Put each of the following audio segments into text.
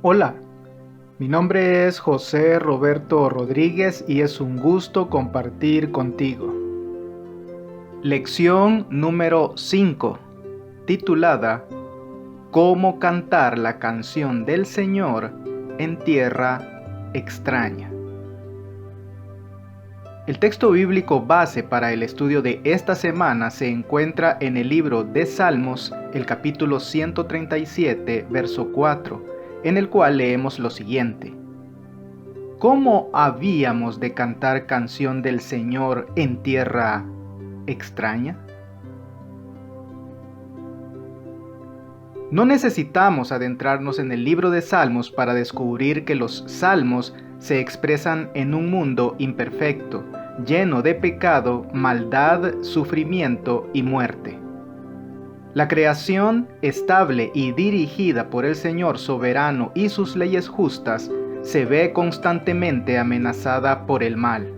Hola, mi nombre es José Roberto Rodríguez y es un gusto compartir contigo. Lección número 5, titulada ¿Cómo cantar la canción del Señor en tierra extraña? El texto bíblico base para el estudio de esta semana se encuentra en el libro de Salmos, el capítulo 137, verso 4, en el cual leemos lo siguiente: ¿Cómo habíamos de cantar canción del Señor en tierra extraña? No necesitamos adentrarnos en el libro de Salmos para descubrir que los salmos se expresan en un mundo imperfecto, lleno de pecado, maldad, sufrimiento y muerte. La creación, estable y dirigida por el Señor soberano y sus leyes justas, se ve constantemente amenazada por el mal.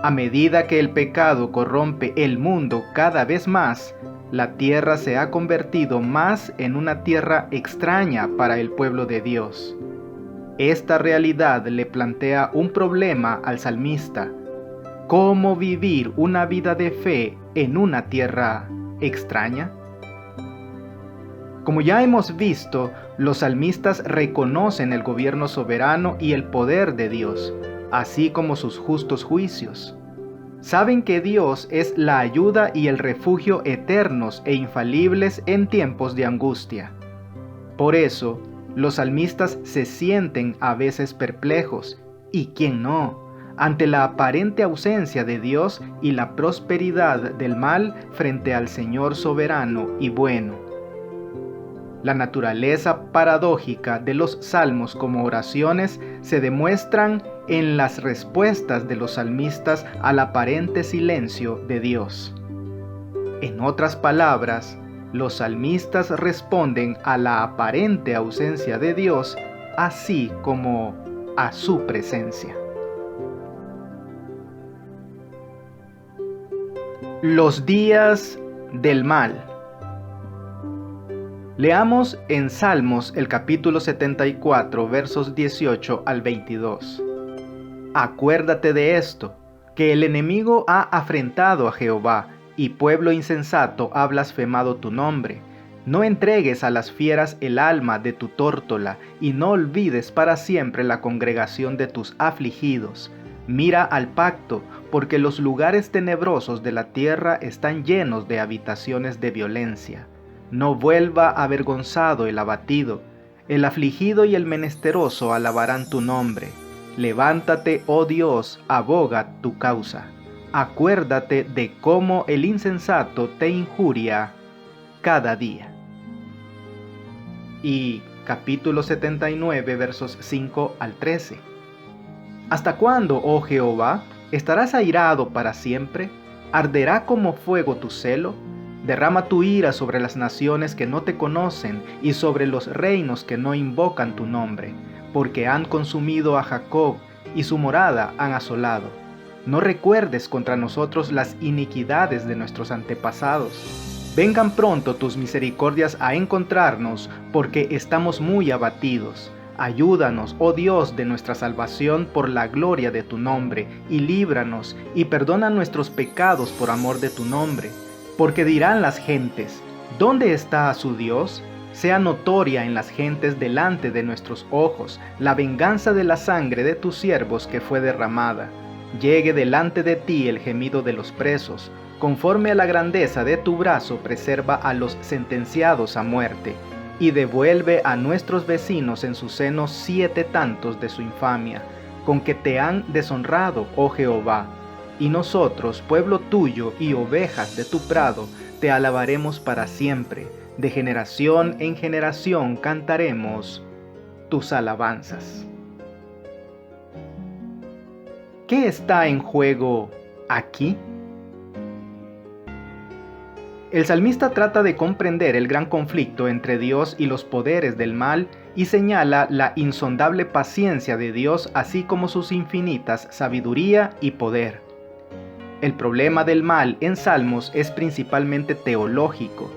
A medida que el pecado corrompe el mundo cada vez más, la tierra se ha convertido más en una tierra extraña para el pueblo de Dios. Esta realidad le plantea un problema al salmista: ¿cómo vivir una vida de fe en una tierra extraña? Como ya hemos visto, los salmistas reconocen el gobierno soberano y el poder de Dios, así como sus justos juicios. Saben que Dios es la ayuda y el refugio eternos e infalibles en tiempos de angustia. Por eso, los salmistas se sienten a veces perplejos, y quién no, ante la aparente ausencia de Dios y la prosperidad del mal frente al Señor soberano y bueno. La naturaleza paradójica de los salmos como oraciones se demuestran en las respuestas de los salmistas al aparente silencio de Dios. En otras palabras, los salmistas responden a la aparente ausencia de Dios, así como a su presencia. Los días del mal. Leamos en Salmos el capítulo 74, versos 18 al 22. Acuérdate de esto, que el enemigo ha afrentado a Jehová, y pueblo insensato ha blasfemado tu nombre. No entregues a las fieras el alma de tu tórtola, y no olvides para siempre la congregación de tus afligidos. Mira al pacto, porque los lugares tenebrosos de la tierra están llenos de habitaciones de violencia. No vuelva avergonzado el abatido, el afligido y el menesteroso alabarán tu nombre. Levántate, oh Dios, aboga tu causa. Acuérdate de cómo el insensato te injuria cada día. Y capítulo 79, versos 5 al 13. ¿Hasta cuándo, oh Jehová, estarás airado para siempre? ¿Arderá como fuego tu celo? Derrama tu ira sobre las naciones que no te conocen y sobre los reinos que no invocan tu nombre, porque han consumido a Jacob y su morada han asolado. No recuerdes contra nosotros las iniquidades de nuestros antepasados. Vengan pronto tus misericordias a encontrarnos, porque estamos muy abatidos. Ayúdanos, oh Dios de nuestra salvación, por la gloria de tu nombre, y líbranos, y perdona nuestros pecados por amor de tu nombre. Porque dirán las gentes: ¿dónde está su Dios? Sea notoria en las gentes delante de nuestros ojos la venganza de la sangre de tus siervos que fue derramada. Llegue delante de ti el gemido de los presos. Conforme a la grandeza de tu brazo preserva a los sentenciados a muerte, y devuelve a nuestros vecinos en su seno 7 tantos de su infamia, con que te han deshonrado, oh Jehová. Y nosotros, pueblo tuyo y ovejas de tu prado, te alabaremos para siempre. De generación en generación cantaremos tus alabanzas. ¿Qué está en juego aquí? El salmista trata de comprender el gran conflicto entre Dios y los poderes del mal y señala la insondable paciencia de Dios, así como sus infinitas sabiduría y poder. El problema del mal en Salmos es principalmente teológico.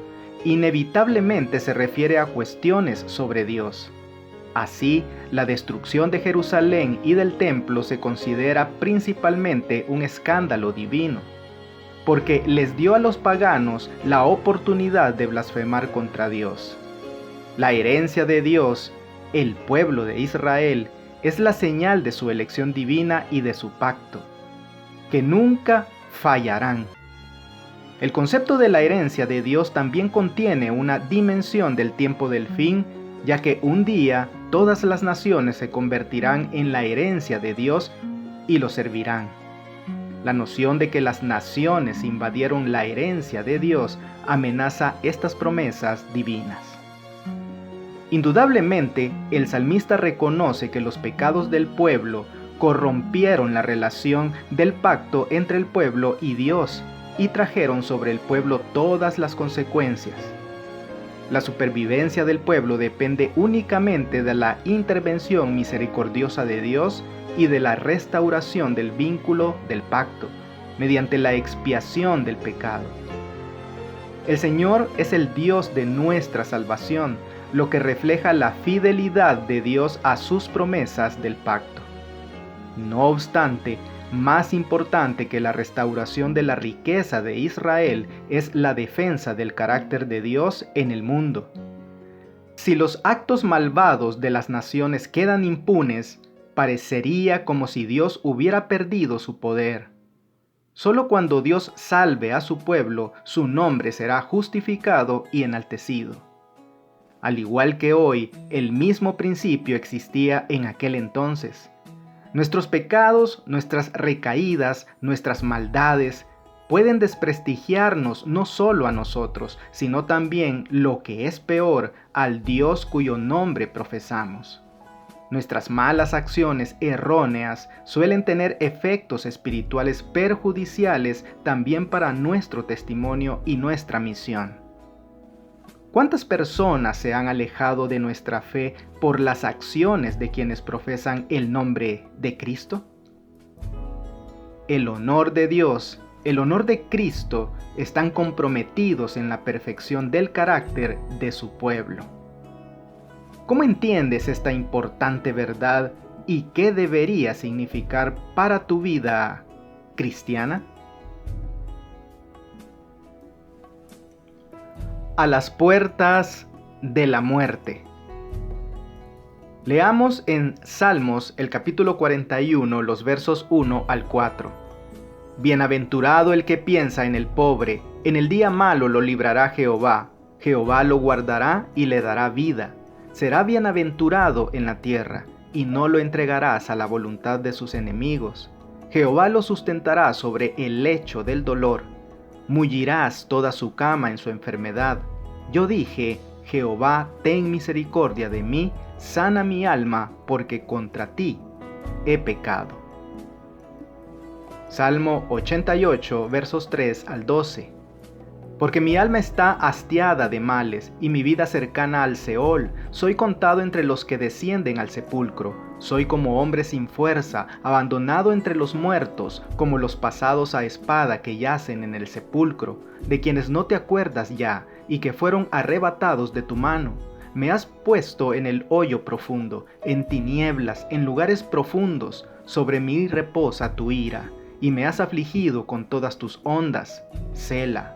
Inevitablemente se refiere a cuestiones sobre Dios. Así, la destrucción de Jerusalén y del templo se considera principalmente un escándalo divino, porque les dio a los paganos la oportunidad de blasfemar contra Dios. La herencia de Dios, el pueblo de Israel, es la señal de su elección divina y de su pacto, que nunca fallarán. El concepto de la herencia de Dios también contiene una dimensión del tiempo del fin, ya que un día todas las naciones se convertirán en la herencia de Dios y lo servirán. La noción de que las naciones invadieron la herencia de Dios amenaza estas promesas divinas. Indudablemente, el salmista reconoce que los pecados del pueblo corrompieron la relación del pacto entre el pueblo y Dios y trajeron sobre el pueblo todas las consecuencias. La supervivencia del pueblo depende únicamente de la intervención misericordiosa de Dios y de la restauración del vínculo del pacto, mediante la expiación del pecado. El Señor es el Dios de nuestra salvación, lo que refleja la fidelidad de Dios a sus promesas del pacto. No obstante, más importante que la restauración de la riqueza de Israel es la defensa del carácter de Dios en el mundo. Si los actos malvados de las naciones quedan impunes, parecería como si Dios hubiera perdido su poder. Solo cuando Dios salve a su pueblo, su nombre será justificado y enaltecido. Al igual que hoy, el mismo principio existía en aquel entonces. Nuestros pecados, nuestras recaídas, nuestras maldades pueden desprestigiarnos no solo a nosotros, sino también, lo que es peor, al Dios cuyo nombre profesamos. Nuestras malas acciones erróneas suelen tener efectos espirituales perjudiciales también para nuestro testimonio y nuestra misión. ¿Cuántas personas se han alejado de nuestra fe por las acciones de quienes profesan el nombre de Cristo? El honor de Dios, el honor de Cristo están comprometidos en la perfección del carácter de su pueblo. ¿Cómo entiendes esta importante verdad y qué debería significar para tu vida cristiana? A las puertas de la muerte. Leamos en Salmos el capítulo 41, los versos 1 al 4. Bienaventurado el que piensa en el pobre, en el día malo lo librará Jehová. Jehová lo guardará y le dará vida. Será bienaventurado en la tierra, y no lo entregarás a la voluntad de sus enemigos. Jehová lo sustentará sobre el lecho del dolor. Mullirás toda su cama en su enfermedad. Yo dije, Jehová, ten misericordia de mí, sana mi alma, porque contra ti he pecado. Salmo 88, versos 3 al 12. Porque mi alma está hastiada de males, y mi vida cercana al Seol. Soy contado entre los que descienden al sepulcro. Soy como hombre sin fuerza, abandonado entre los muertos, como los pasados a espada que yacen en el sepulcro, de quienes no te acuerdas ya, y que fueron arrebatados de tu mano. Me has puesto en el hoyo profundo, en tinieblas, en lugares profundos. Sobre mí reposa tu ira, y me has afligido con todas tus ondas. Sela.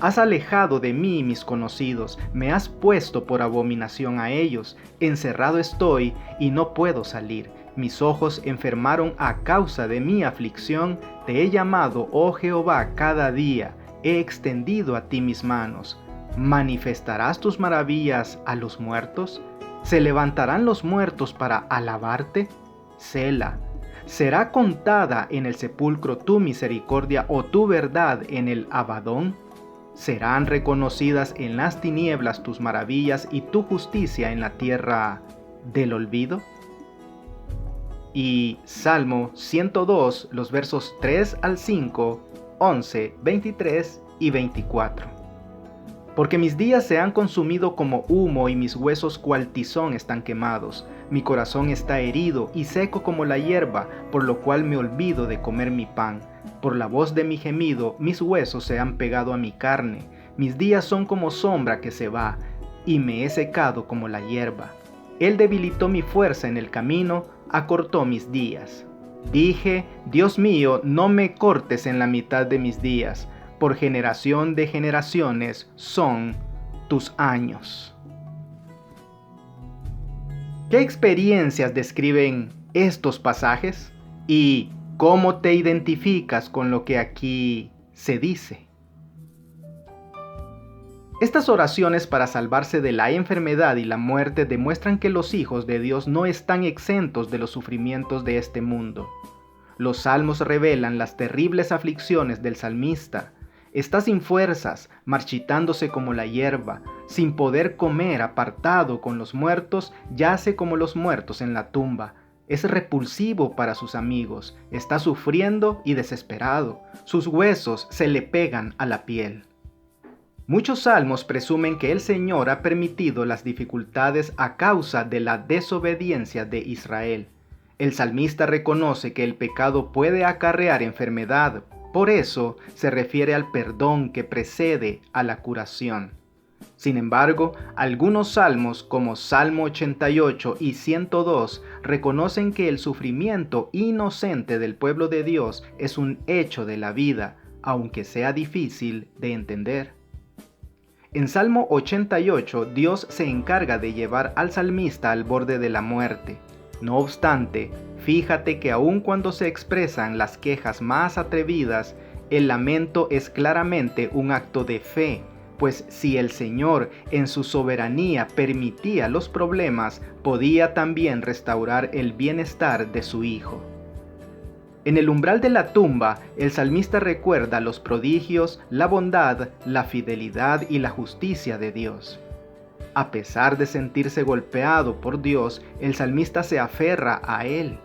Has alejado de mí mis conocidos, me has puesto por abominación a ellos. Encerrado estoy y no puedo salir. Mis ojos enfermaron a causa de mi aflicción. Te he llamado, oh Jehová, cada día. He extendido a ti mis manos. ¿Manifestarás tus maravillas a los muertos? ¿Se levantarán los muertos para alabarte? Sela. ¿Será contada en el sepulcro tu misericordia o tu verdad en el Abadón? ¿Serán reconocidas en las tinieblas tus maravillas y tu justicia en la tierra del olvido? Y Salmo 102, los versos 3 al 5, 11, 23 y 24. Porque mis días se han consumido como humo y mis huesos cual tizón están quemados. Mi corazón está herido y seco como la hierba, por lo cual me olvido de comer mi pan. Por la voz de mi gemido, mis huesos se han pegado a mi carne. Mis días son como sombra que se va, y me he secado como la hierba. Él debilitó mi fuerza en el camino, acortó mis días. Dije, Dios mío, no me cortes en la mitad de mis días, por generación de generaciones son tus años. ¿Qué experiencias describen estos pasajes? ¿Y cómo te identificas con lo que aquí se dice? Estas oraciones para salvarse de la enfermedad y la muerte demuestran que los hijos de Dios no están exentos de los sufrimientos de este mundo. Los salmos revelan las terribles aflicciones del salmista. Está sin fuerzas, marchitándose como la hierba, sin poder comer, apartado con los muertos, yace como los muertos en la tumba. Es repulsivo para sus amigos, está sufriendo y desesperado. Sus huesos se le pegan a la piel. Muchos salmos presumen que el Señor ha permitido las dificultades a causa de la desobediencia de Israel. El salmista reconoce que el pecado puede acarrear enfermedad, por eso se refiere al perdón que precede a la curación. Sin embargo, algunos salmos como Salmo 88 y 102 reconocen que el sufrimiento inocente del pueblo de Dios es un hecho de la vida, aunque sea difícil de entender. En Salmo 88, Dios se encarga de llevar al salmista al borde de la muerte. No obstante, fíjate que aun cuando se expresan las quejas más atrevidas, el lamento es claramente un acto de fe, pues si el Señor en su soberanía permitía los problemas, podía también restaurar el bienestar de su Hijo. En el umbral de la tumba, el salmista recuerda los prodigios, la bondad, la fidelidad y la justicia de Dios. A pesar de sentirse golpeado por Dios, el salmista se aferra a Él.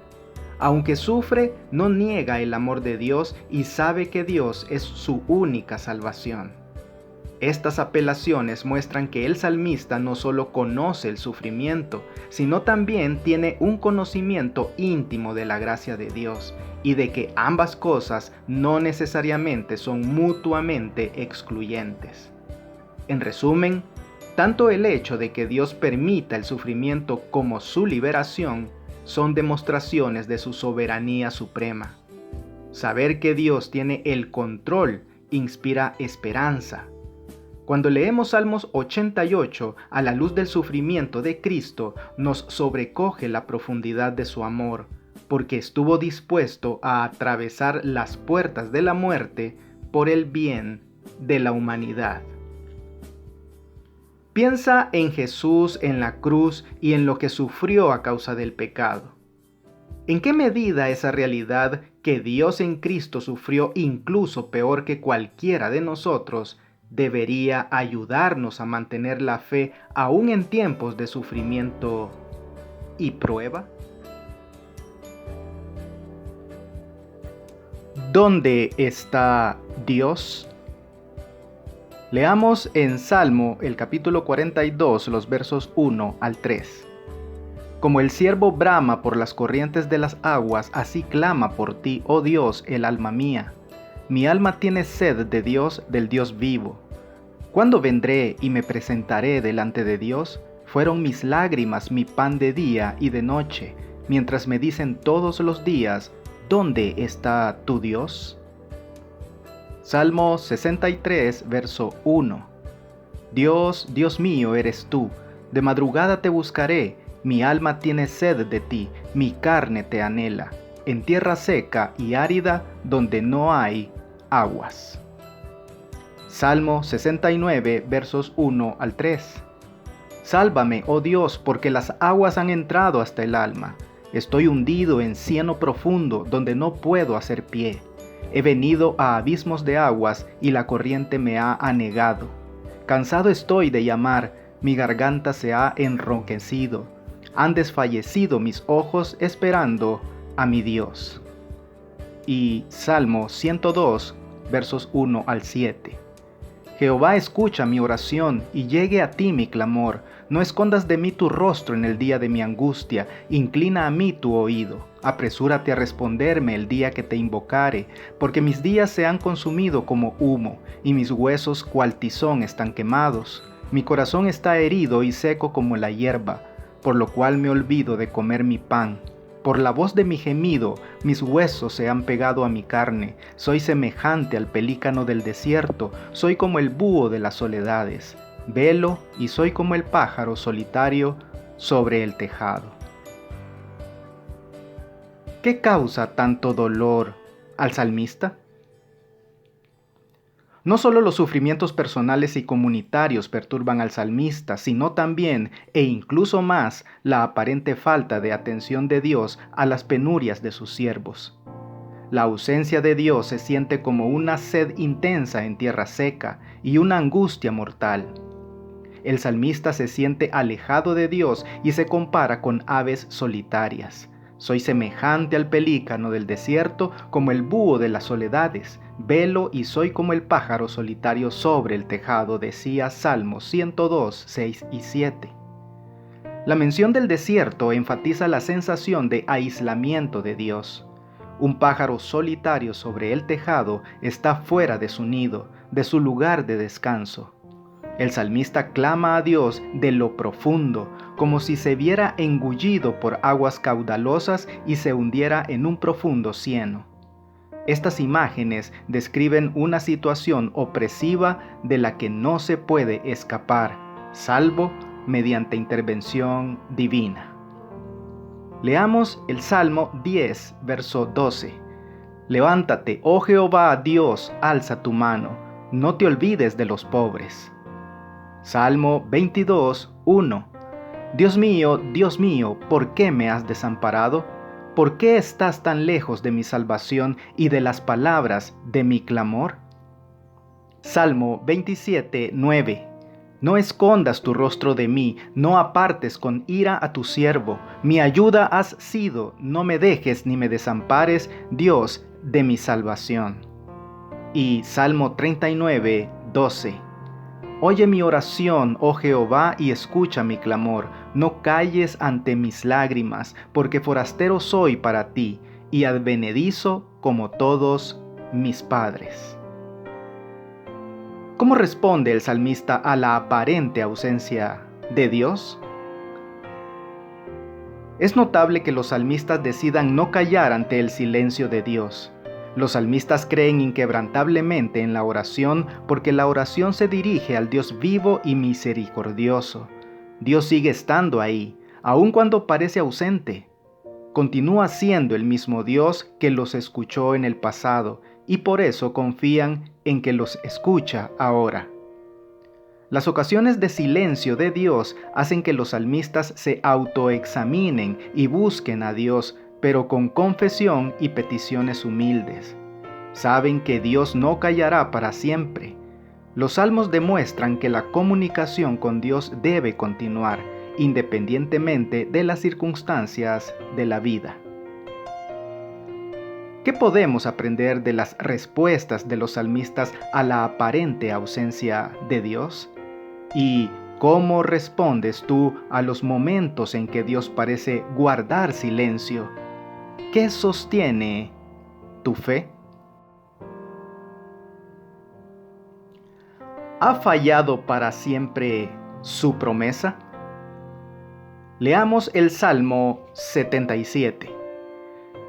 Aunque sufre, no niega el amor de Dios y sabe que Dios es su única salvación. Estas apelaciones muestran que el salmista no solo conoce el sufrimiento, sino también tiene un conocimiento íntimo de la gracia de Dios y de que ambas cosas no necesariamente son mutuamente excluyentes. En resumen, tanto el hecho de que Dios permita el sufrimiento como su liberación son demostraciones de su soberanía suprema. Saber que Dios tiene el control inspira esperanza. Cuando leemos Salmos 88 a la luz del sufrimiento de Cristo, nos sobrecoge la profundidad de su amor, porque estuvo dispuesto a atravesar las puertas de la muerte por el bien de la humanidad. Piensa en Jesús en la cruz y en lo que sufrió a causa del pecado. ¿En qué medida esa realidad que Dios en Cristo sufrió incluso peor que cualquiera de nosotros debería ayudarnos a mantener la fe aún en tiempos de sufrimiento y prueba? ¿Dónde está Dios? Leamos en Salmo el capítulo 42, los versos 1 al 3. Como el ciervo brama por las corrientes de las aguas, así clama por ti, oh Dios, el alma mía. Mi alma tiene sed de Dios, del Dios vivo. ¿Cuándo vendré y me presentaré delante de Dios? Fueron mis lágrimas mi pan de día y de noche, mientras me dicen todos los días, ¿dónde está tu Dios? Salmo 63, verso 1. Dios, Dios mío, eres tú. De madrugada te buscaré. Mi alma tiene sed de ti, mi carne te anhela. En tierra seca y árida, donde no hay aguas. Salmo 69, versos 1 al 3. Sálvame, oh Dios, porque las aguas han entrado hasta el alma. Estoy hundido en cieno profundo, donde no puedo hacer pie. He venido a abismos de aguas y la corriente me ha anegado. Cansado estoy de llamar, mi garganta se ha enronquecido. Han desfallecido mis ojos esperando a mi Dios. Y Salmo 102, versos 1 al 7. Jehová, escucha mi oración y llegue a ti mi clamor. No escondas de mí tu rostro en el día de mi angustia. Inclina a mí tu oído. Apresúrate a responderme el día que te invocare, porque mis días se han consumido como humo, y mis huesos cual tizón están quemados. Mi corazón está herido y seco como la hierba. por lo cual me olvido de comer mi pan. Por la voz de mi gemido, mis huesos se han pegado a mi carne. Soy semejante al pelícano del desierto, soy como el búho de las soledades. Velo y soy como el pájaro solitario sobre el tejado. ¿Qué causa tanto dolor al salmista? No solo los sufrimientos personales y comunitarios perturban al salmista, sino también, e incluso más, la aparente falta de atención de Dios a las penurias de sus siervos. La ausencia de Dios se siente como una sed intensa en tierra seca y una angustia mortal. El salmista se siente alejado de Dios y se compara con aves solitarias. Soy semejante al pelícano del desierto, como el búho de las soledades. Velo y soy como el pájaro solitario sobre el tejado, decía Salmos 102, 6 y 7. La mención del desierto enfatiza la sensación de aislamiento de Dios. Un pájaro solitario sobre el tejado está fuera de su nido, de su lugar de descanso. El salmista clama a Dios de lo profundo, como si se viera engullido por aguas caudalosas y se hundiera en un profundo cieno. Estas imágenes describen una situación opresiva de la que no se puede escapar, salvo mediante intervención divina. Leamos el Salmo 10, verso 12. Levántate, oh Jehová, Dios, alza tu mano, no te olvides de los pobres. Salmo 22, 1. Dios mío, ¿por qué me has desamparado? ¿Por qué estás tan lejos de mi salvación y de las palabras de mi clamor? Salmo 27, 9. No escondas tu rostro de mí, no apartes con ira a tu siervo. Mi ayuda has sido, no me dejes ni me desampares, Dios de mi salvación. Y Salmo 39, 12. Oye mi oración, oh Jehová, y escucha mi clamor. No calles ante mis lágrimas, porque forastero soy para ti, y advenedizo como todos mis padres. ¿Cómo responde el salmista a la aparente ausencia de Dios? Es notable que los salmistas decidan no callar ante el silencio de Dios. Los salmistas creen inquebrantablemente en la oración porque la oración se dirige al Dios vivo y misericordioso. Dios sigue estando ahí, aun cuando parece ausente. Continúa siendo el mismo Dios que los escuchó en el pasado y por eso confían en que los escucha ahora. Las ocasiones de silencio de Dios hacen que los salmistas se autoexaminen y busquen a Dios, pero con confesión y peticiones humildes. Saben que Dios no callará para siempre. Los salmos demuestran que la comunicación con Dios debe continuar, independientemente de las circunstancias de la vida. ¿Qué podemos aprender de las respuestas de los salmistas a la aparente ausencia de Dios? ¿Y cómo respondes tú a los momentos en que Dios parece guardar silencio? ¿Qué sostiene tu fe? ¿Ha fallado para siempre su promesa? Leamos el Salmo 77.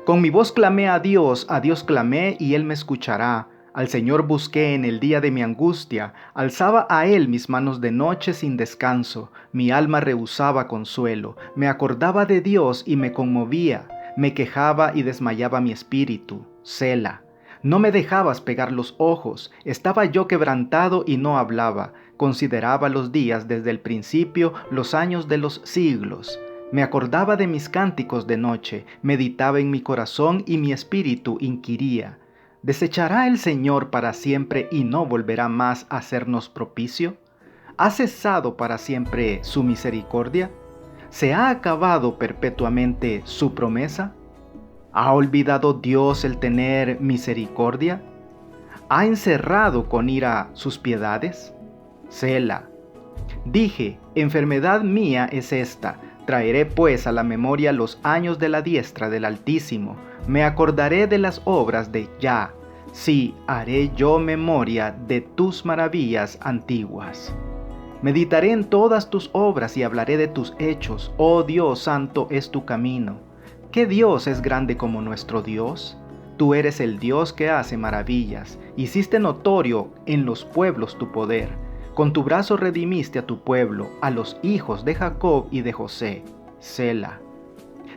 Con mi voz clamé a Dios clamé y Él me escuchará. Al Señor busqué en el día de mi angustia, alzaba a Él mis manos de noche sin descanso. Mi alma rehusaba consuelo, me acordaba de Dios y me conmovía. Me quejaba y desmayaba mi espíritu. Sela. No me dejabas pegar los ojos. Estaba yo quebrantado y no hablaba. Consideraba los días desde el principio, los años de los siglos. Me acordaba de mis cánticos de noche. Meditaba en mi corazón y mi espíritu inquiría. ¿Desechará el Señor para siempre y no volverá más a hacernos propicio? ¿Ha cesado para siempre su misericordia? ¿Se ha acabado perpetuamente su promesa? ¿Ha olvidado Dios el tener misericordia? ¿Ha encerrado con ira sus piedades? Sela. Dije, enfermedad mía es esta, traeré pues a la memoria los años de la diestra del Altísimo, me acordaré de las obras de Yah, sí, haré yo memoria de tus maravillas antiguas. Meditaré en todas tus obras y hablaré de tus hechos. Oh Dios, santo es tu camino. ¿Qué Dios es grande como nuestro Dios? Tú eres el Dios que hace maravillas. Hiciste notorio en los pueblos tu poder. Con tu brazo redimiste a tu pueblo, a los hijos de Jacob y de José. Sela.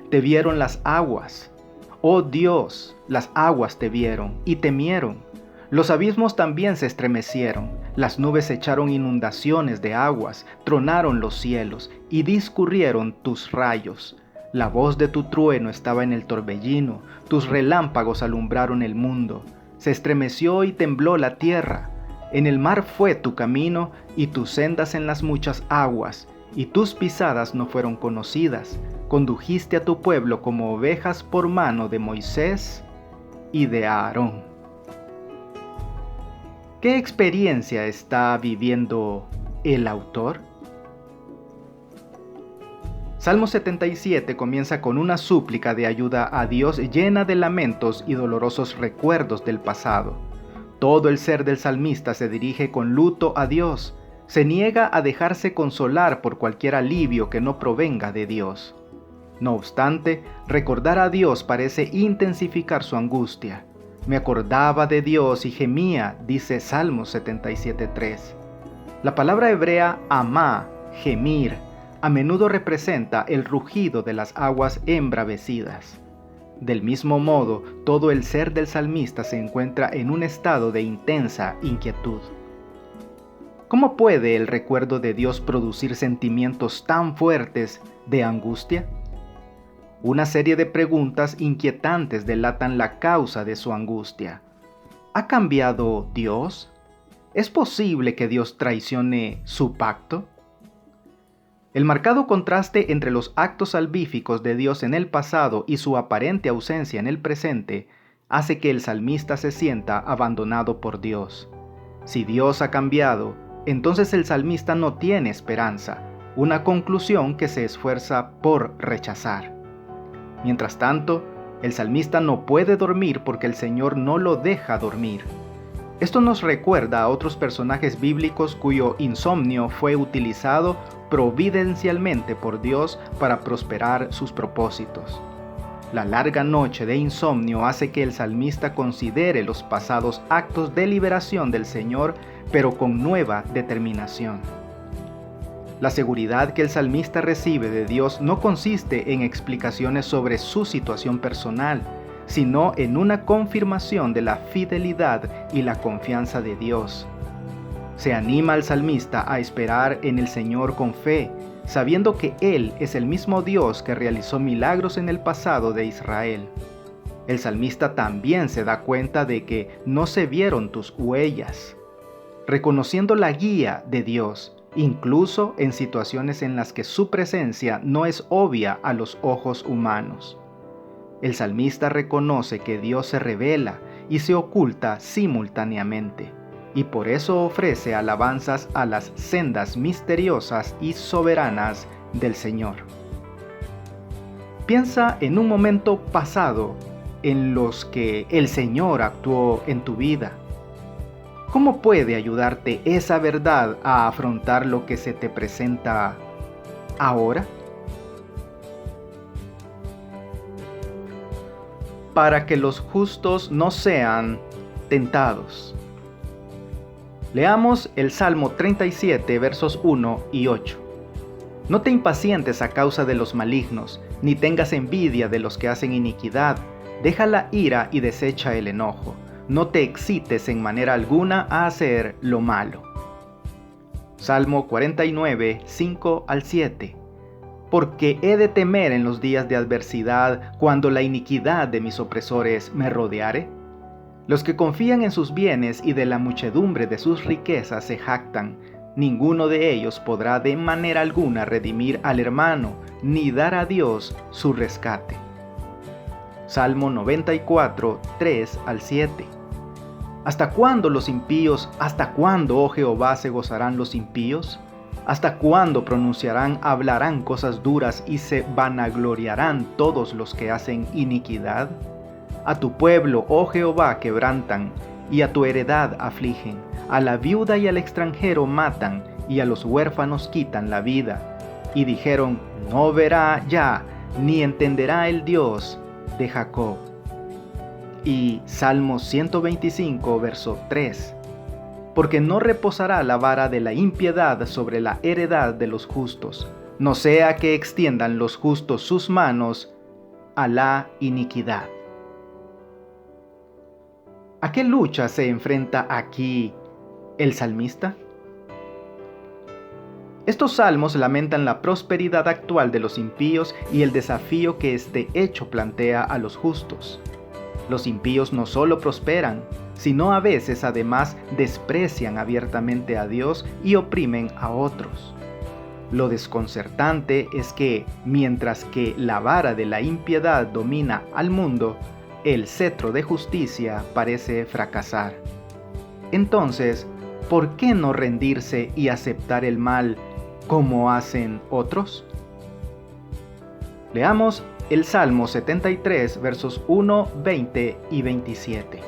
Te vieron las aguas. Oh Dios, las aguas te vieron y temieron. Los abismos también se estremecieron. Las nubes echaron inundaciones de aguas, tronaron los cielos y discurrieron tus rayos. La voz de tu trueno estaba en el torbellino, tus relámpagos alumbraron el mundo. Se estremeció y tembló la tierra. En el mar fue tu camino y tus sendas en las muchas aguas, y tus pisadas no fueron conocidas. Condujiste a tu pueblo como ovejas por mano de Moisés y de Aarón. ¿Qué experiencia está viviendo el autor? Salmo 77 comienza con una súplica de ayuda a Dios llena de lamentos y dolorosos recuerdos del pasado. Todo el ser del salmista se dirige con luto a Dios. Se niega a dejarse consolar por cualquier alivio que no provenga de Dios. No obstante, recordar a Dios parece intensificar su angustia. Me acordaba de Dios y gemía, dice Salmo 77:3. La palabra hebrea amá, gemir, a menudo representa el rugido de las aguas embravecidas. Del mismo modo, todo el ser del salmista se encuentra en un estado de intensa inquietud. ¿Cómo puede el recuerdo de Dios producir sentimientos tan fuertes de angustia? Una serie de preguntas inquietantes delatan la causa de su angustia. ¿Ha cambiado Dios? ¿Es posible que Dios traicione su pacto? El marcado contraste entre los actos salvíficos de Dios en el pasado y su aparente ausencia en el presente hace que el salmista se sienta abandonado por Dios. Si Dios ha cambiado, entonces el salmista no tiene esperanza, una conclusión que se esfuerza por rechazar. Mientras tanto, el salmista no puede dormir porque el Señor no lo deja dormir. Esto nos recuerda a otros personajes bíblicos cuyo insomnio fue utilizado providencialmente por Dios para prosperar sus propósitos. La larga noche de insomnio hace que el salmista considere los pasados actos de liberación del Señor, pero con nueva determinación. La seguridad que el salmista recibe de Dios no consiste en explicaciones sobre su situación personal, sino en una confirmación de la fidelidad y la confianza de Dios. Se anima al salmista a esperar en el Señor con fe, sabiendo que Él es el mismo Dios que realizó milagros en el pasado de Israel. El salmista también se da cuenta de que no se vieron tus huellas, reconociendo la guía de Dios, incluso en situaciones en las que su presencia no es obvia a los ojos humanos. El salmista reconoce que Dios se revela y se oculta simultáneamente, y por eso ofrece alabanzas a las sendas misteriosas y soberanas del Señor. Piensa en un momento pasado en los que el Señor actuó en tu vida. ¿Cómo puede ayudarte esa verdad a afrontar lo que se te presenta ahora? Para que los justos no sean tentados. Leamos el Salmo 37, versos 1 y 8. No te impacientes a causa de los malignos, ni tengas envidia de los que hacen iniquidad. Deja la ira y desecha el enojo. No te excites en manera alguna a hacer lo malo. Salmo 49, 5 al 7. Porque he de temer en los días de adversidad, cuando la iniquidad de mis opresores me rodeare. Los que confían en sus bienes y de la muchedumbre de sus riquezas se jactan. Ninguno de ellos podrá de manera alguna redimir al hermano, ni dar a Dios su rescate. Salmo 94, 3 al 7. ¿Hasta cuándo los impíos, hasta cuándo, oh Jehová, se gozarán los impíos? ¿Hasta cuándo hablarán cosas duras y se vanagloriarán todos los que hacen iniquidad? A tu pueblo, oh Jehová, quebrantan, y a tu heredad afligen. A la viuda y al extranjero matan, y a los huérfanos quitan la vida. Y dijeron, no verá ya, ni entenderá el Dios de Jacob. Y Salmo 125, verso 3. Porque no reposará la vara de la impiedad sobre la heredad de los justos, no sea que extiendan los justos sus manos a la iniquidad. ¿A qué lucha se enfrenta aquí el salmista? Estos salmos lamentan la prosperidad actual de los impíos y el desafío que este hecho plantea a los justos. Los impíos no solo prosperan, sino a veces además desprecian abiertamente a Dios y oprimen a otros. Lo desconcertante es que, mientras que la vara de la impiedad domina al mundo, el cetro de justicia parece fracasar. Entonces, ¿por qué no rendirse y aceptar el mal como hacen otros? Leamos el Salmo 73, versos 1, 20 y 27.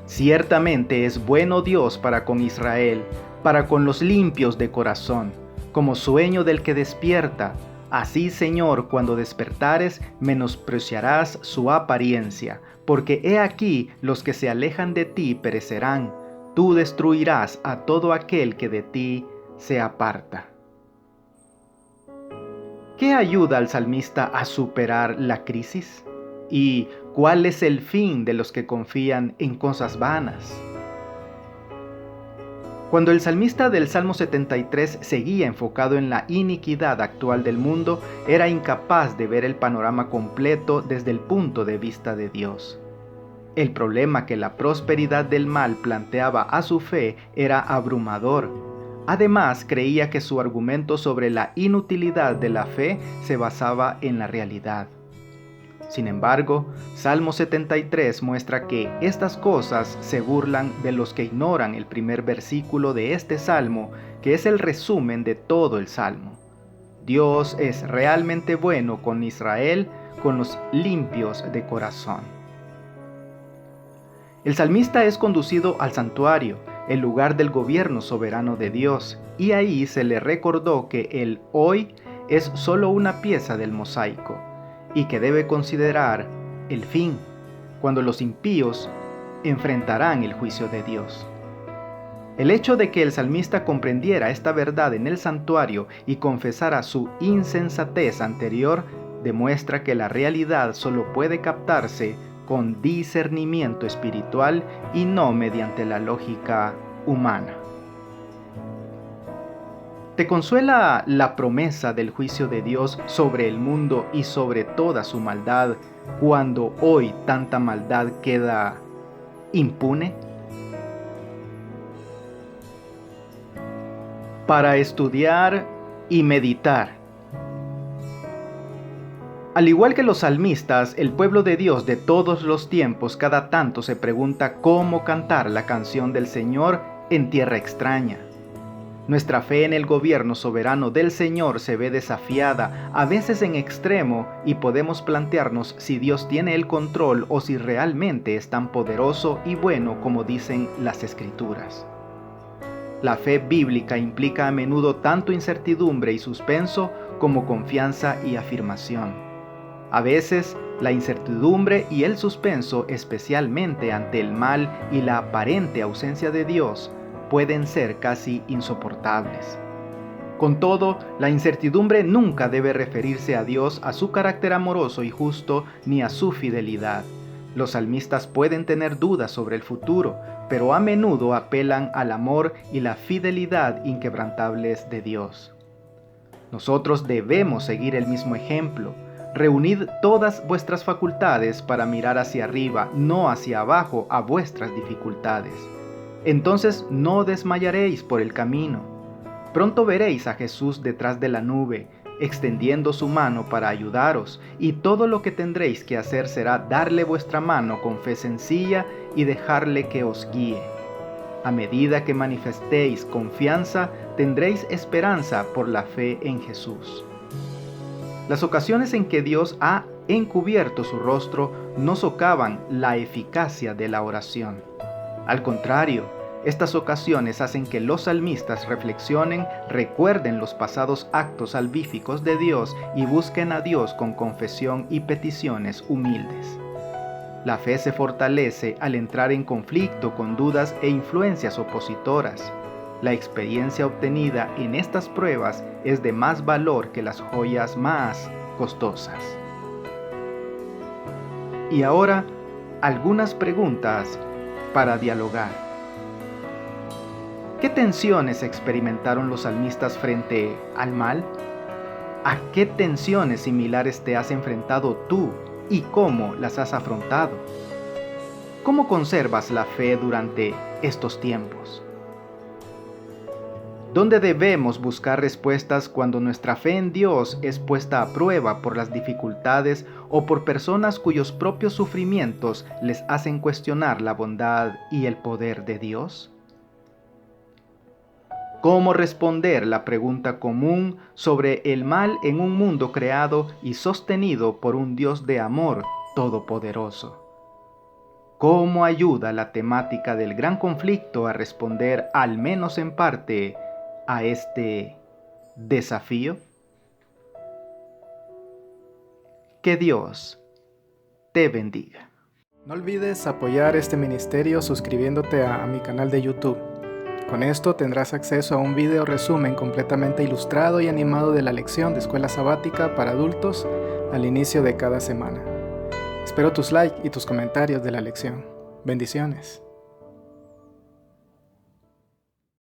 Ciertamente es bueno Dios para con Israel, para con los limpios de corazón, como sueño del que despierta. Así, Señor, cuando despertares, menospreciarás su apariencia, porque he aquí los que se alejan de ti perecerán. Tú destruirás a todo aquel que de ti se aparta. ¿Qué ayuda al salmista a superar la crisis? ¿Y cuál es el fin de los que confían en cosas vanas? Cuando el salmista del Salmo 73 seguía enfocado en la iniquidad actual del mundo, era incapaz de ver el panorama completo desde el punto de vista de Dios. El problema que la prosperidad del mal planteaba a su fe era abrumador. Además, creía que su argumento sobre la inutilidad de la fe se basaba en la realidad. Sin embargo, Salmo 73 muestra que estas cosas se burlan de los que ignoran el primer versículo de este salmo, que es el resumen de todo el salmo. Dios es realmente bueno con Israel, con los limpios de corazón. El salmista es conducido al santuario, el lugar del gobierno soberano de Dios, y ahí se le recordó que el hoy es solo una pieza del mosaico, y que debe considerar el fin, cuando los impíos enfrentarán el juicio de Dios. El hecho de que el salmista comprendiera esta verdad en el santuario y confesara su insensatez anterior demuestra que la realidad solo puede captarse con discernimiento espiritual y no mediante la lógica humana. ¿Te consuela la promesa del juicio de Dios sobre el mundo y sobre toda su maldad cuando hoy tanta maldad queda impune? Para estudiar y meditar. Al igual que los salmistas, el pueblo de Dios de todos los tiempos cada tanto se pregunta cómo cantar la canción del Señor en tierra extraña. Nuestra fe en el gobierno soberano del Señor se ve desafiada, a veces en extremo, y podemos plantearnos si Dios tiene el control o si realmente es tan poderoso y bueno como dicen las Escrituras. La fe bíblica implica a menudo tanto incertidumbre y suspenso como confianza y afirmación. A veces, la incertidumbre y el suspenso, especialmente ante el mal y la aparente ausencia de Dios, pueden ser casi insoportables. Con todo, la incertidumbre nunca debe referirse a Dios, a su carácter amoroso y justo, ni a su fidelidad. Los salmistas pueden tener dudas sobre el futuro, pero a menudo apelan al amor y la fidelidad inquebrantables de Dios. Nosotros debemos seguir el mismo ejemplo. Reunid todas vuestras facultades para mirar hacia arriba, no hacia abajo, a vuestras dificultades. Entonces no desmayaréis por el camino. Pronto veréis a Jesús detrás de la nube, extendiendo su mano para ayudaros, y todo lo que tendréis que hacer será darle vuestra mano con fe sencilla y dejarle que os guíe. A medida que manifestéis confianza, tendréis esperanza por la fe en Jesús. Las ocasiones en que Dios ha encubierto su rostro no socavan la eficacia de la oración. Al contrario, Estas ocasiones hacen que los salmistas reflexionen, recuerden los pasados actos salvíficos de Dios y busquen a Dios con confesión y peticiones humildes. La fe se fortalece al entrar en conflicto con dudas e influencias opositoras. La experiencia obtenida en estas pruebas es de más valor que las joyas más costosas. Y ahora, algunas preguntas para dialogar. ¿Qué tensiones experimentaron los salmistas frente al mal? ¿A qué tensiones similares te has enfrentado tú y cómo las has afrontado? ¿Cómo conservas la fe durante estos tiempos? ¿Dónde debemos buscar respuestas cuando nuestra fe en Dios es puesta a prueba por las dificultades o por personas cuyos propios sufrimientos les hacen cuestionar la bondad y el poder de Dios? ¿Cómo responder la pregunta común sobre el mal en un mundo creado y sostenido por un Dios de amor todopoderoso? ¿Cómo ayuda la temática del gran conflicto a responder, al menos en parte, a este desafío? Que Dios te bendiga. No olvides apoyar este ministerio suscribiéndote a mi canal de YouTube. Con esto tendrás acceso a un video resumen completamente ilustrado y animado de la lección de escuela sabática para adultos al inicio de cada semana. Espero tus likes y tus comentarios de la lección. Bendiciones.